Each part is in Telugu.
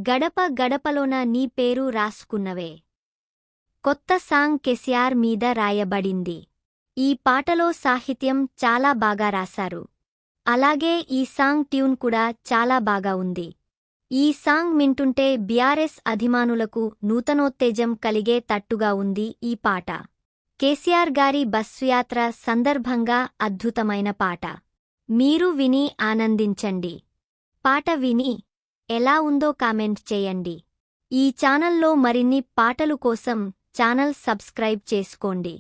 గడప గడపలోన నీ పేరు రాసుకున్నవే. కొత్త సాంగ్ కేసీఆర్ మీద రాయబడింది. ఈ పాటలో సాహిత్యం చాలా బాగా రాశారు. అలాగే ఈ సాంగ్ ట్యూన్ కూడా చాలా బాగా ఉంది. ఈ సాంగ్ వింటుంటే బీఆర్ఎస్ అభిమానులకు నూతనోత్తేజం కలిగే తట్టుగా ఉంది ఈ పాట. కేసీఆర్ గారి బస్సు యాత్ర సందర్భంగా అద్భుతమైన పాట. మీరు విని ఆనందించండి. పాట విని ఎలా ఉందో కామెంట్ చేయండి. ఈ ఛానల్లో మరిన్ని పాటలు కోసం ఛానల్ సబ్స్క్రైబ్ చేసుకోండి.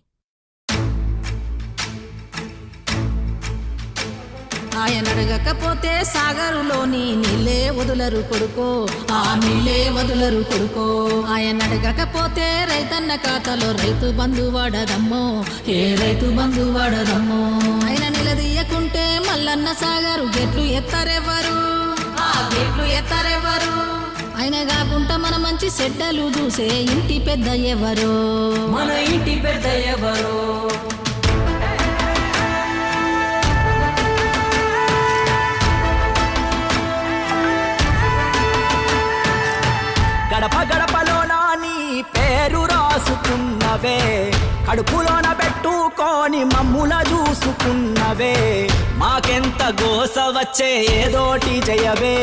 ఆయనడగకపోతే సాగరులోని నీళ్ళే వదులరు కొడుకో, ఆ నీళ్ళే వదులరు కొడుకో. ఆయనడగకపోతే రైతన్న ఖాతాలో రైతు బంధు వాడదమ్మో, ఏ రైతు బంధు వాడదమ్మో. ఆయన నిలదీయకుంటే మల్లన్న సాగరు గెట్లు ఎత్తారెవ్వరు, ఆ గెట్లు ఎత్తారెవ్వరు. ఆయన కాకుండా మన మంచి చెడ్డలు చూసే ఇంటి పెద్ద ఎవరో, మన ఇంటి పెద్ద ఎవరో. గడప గడపలోన నీ పేరు రాసుకున్నవే, కడుపులోన పెట్టుకొని మమ్ముల చూసుకున్నవే. మాకెంత గోస వచ్చే ఏదోటి జయవే.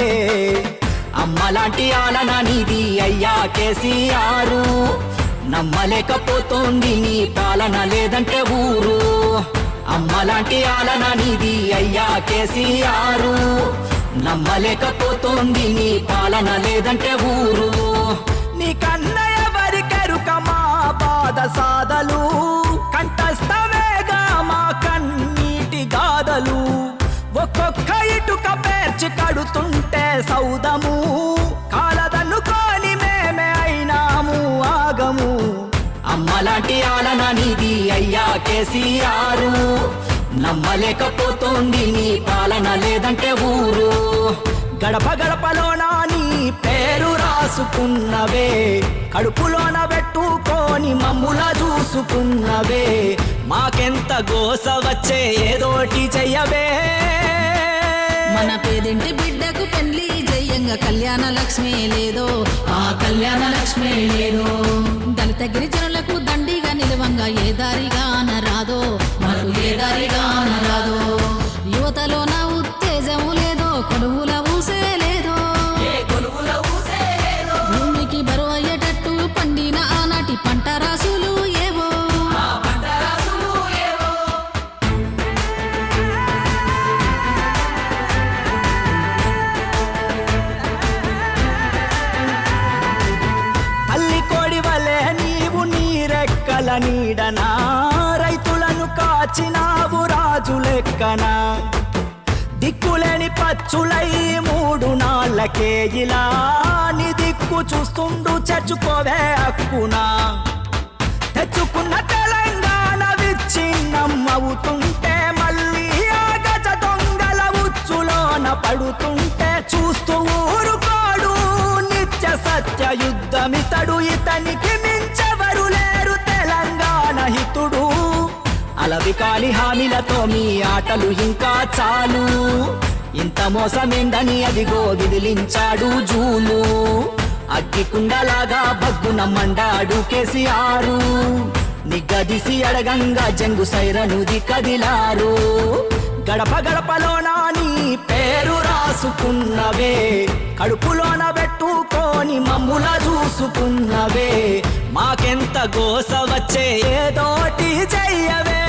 అమ్మలాంటి ఆలన నీది అయ్యా కేసీఆర్, నమ్మలేకపోతోంది నీ పాలన లేదంటే ఊరు. అమ్మలాంటి ఆలన నీది అయ్యా కేసీఆర్, నమ్మలేకపోతోంది నీ పాలన లేదంటే ఊరు. నీ కన్న ఎవరికెరుక మా బాధ సాధలు, కంఠస్థవేగా మా కన్నీటి గాథలు. ఒక్కొక్క ఇటుక పేర్చి కడుతుంటే సౌదము, కాలదన్నుకొని మేమే అయినాము ఆగము. అమ్మలాంటి ఆలన నీది అయ్యా కేసీఆర్, నమ్మలేకపోతోంది నీ పాలన లేదంటే ఊరు. గడప గడపలోన నీ పేరు రాసుకున్నవే, కడుపులోన పెట్టుకొని మమ్ముల చూసుకున్నవే. మాకెంత గోస వచ్చే ఏదోటి చెయ్యవే. మన పేదింటి బిడ్డకు పెళ్లి జయంగా కళ్యాణ లక్ష్మి లేదో, ఆ కళ్యాణ లక్ష్మి లేదో. దళిత గిరిజనులకు దండిగా నిలవంగా ఏ దారిగా అనరాదో, మనకు ఏ దారిగా అనరాదో. యువతలో నా ఉత్తేజము లేదో, కొడువుల ఊసే లేదో, భూమికి బరువు అయ్యేటట్టు పండిన ఆనాటి పంట రాసులు ఏవో. నీడనా రైతులను కాచినావు రాజు లెక్కనా. దిక్కులేని పచ్చులై 3 నాళ్ళకే ఇలా నీ దిక్కు చూస్తుండు చచ్చుకోవే హక్కునా. తెచ్చుకున్న తెలంగాణ విచ్ఛిన్నమవుతుంటే మళ్ళీ ఆ గజ దొంగల ఉచ్చులోన పడుతుంటే చూస్తూ ఊరుకోడు నిత్య సత్య యుద్ధమితడు. ఇతనికి మించెవరు లేరు తెలంగాణ హితుడు. అలవి కాలి హామీలతో మీ ఆటలు ఇంకా చాలు, ఇంత మోసమేందని అదిగో విదిలించాడు జూలు. అగ్గికుండలాగా బగ్గున మండాడు కేసీఆర్, నిగ్గదిసి అడగంగా జంగు సైరనుది కదిలారు. గడప గడపలోన నీ పేరు రాసుకున్నవే, కడుపులోన పెట్టుకొని మమ్ముల చూసుకున్నవే. మాకెంత గోస వచ్చే ఏదోటి చెయ్యవే.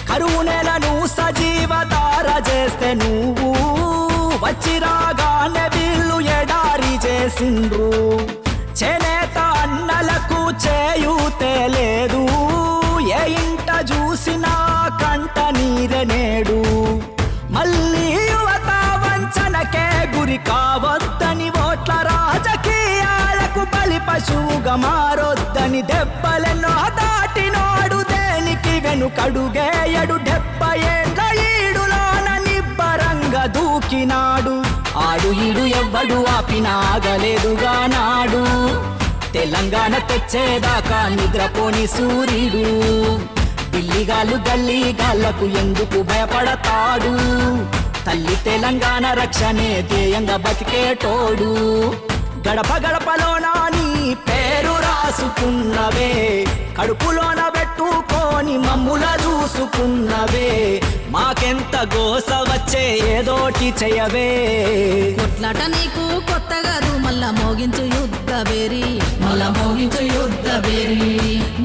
కరువు నెలను సజీవధార చేస్తే నువ్వు వచ్చి రాగానే వీళ్ళు ఎడారి చేసిండ్రు. చేనేత అన్నలకు చేయూతే లేదు, ఏ ఇంట చూసినా కంట నీరే నేడు. మళ్ళీ యువత వంచనకే గురి కావద్దని, ఓట్ల రాజకీయాలకు బలి పశువుగా మారొద్దని. దెబ్బలెన్నో దాటినోడు దేనికి వెనుకడుగేయడు. 70 ఏళ్ళ ఈడులోన నిబ్బరంగా దూకినాడు. ఆడు ఈడు ఎవ్వడు ఆపినాగలేదుగా నాడు. తెలంగాణ తెచ్చేదాకా నిద్రపోని సూర్యుడు. ఢిల్లీగాళ్ళు గల్లీ గాళ్లకు ఎందుకు భయపడతాడు తల్లి తెలంగాణ రక్షణే ధ్యేయంగా బతికేటోడు గడప గడపలోన నీ పేరు రాసుకున్నవే కడుపులోన పెట్టుకొని మమ్ముల చూసుకున్నవే మాకెంత గోస వచ్చే ఏదోటి చెయ్యవే కొట్లాట నీకు కొత్త కాదు మళ్ళా మోగించు యుద్ధ బేరి మళ్ళా మోగించు యుద్ధ బేరి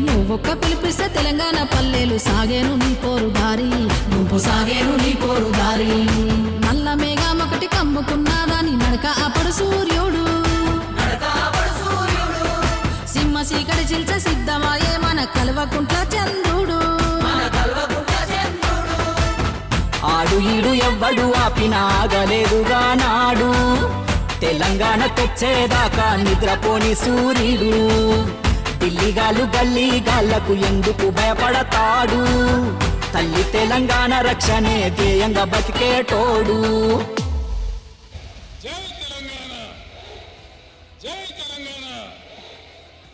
నువ్వొక్క పిలిపిస్తే తెలంగాణ పల్లెలు సాగేను నీ పోరు దారి నువ్వు సాగేను నీ పోరు దారి నల్ల మేఘం ఒకటి కమ్ముకున్నాదాని నడక అప్పుడు సూర్యుడు సింహ సీకటి చిల్చ సిద్ధమాయే మన కల్వకుంట్ల చంద్రుడు ఆడు ఈడు ఎవ్వడు ఆపినాగలేదుగా నాడు తెలంగాణ తెచ్చేదాకా నిద్రపోని సూర్యుడు ఢిల్లీగాళ్ళు గల్లీ గాళ్లకు ఎందుకు భయపడతాడు తల్లి తెలంగాణ రక్షణే ధ్యేయంగా బతికేటోడు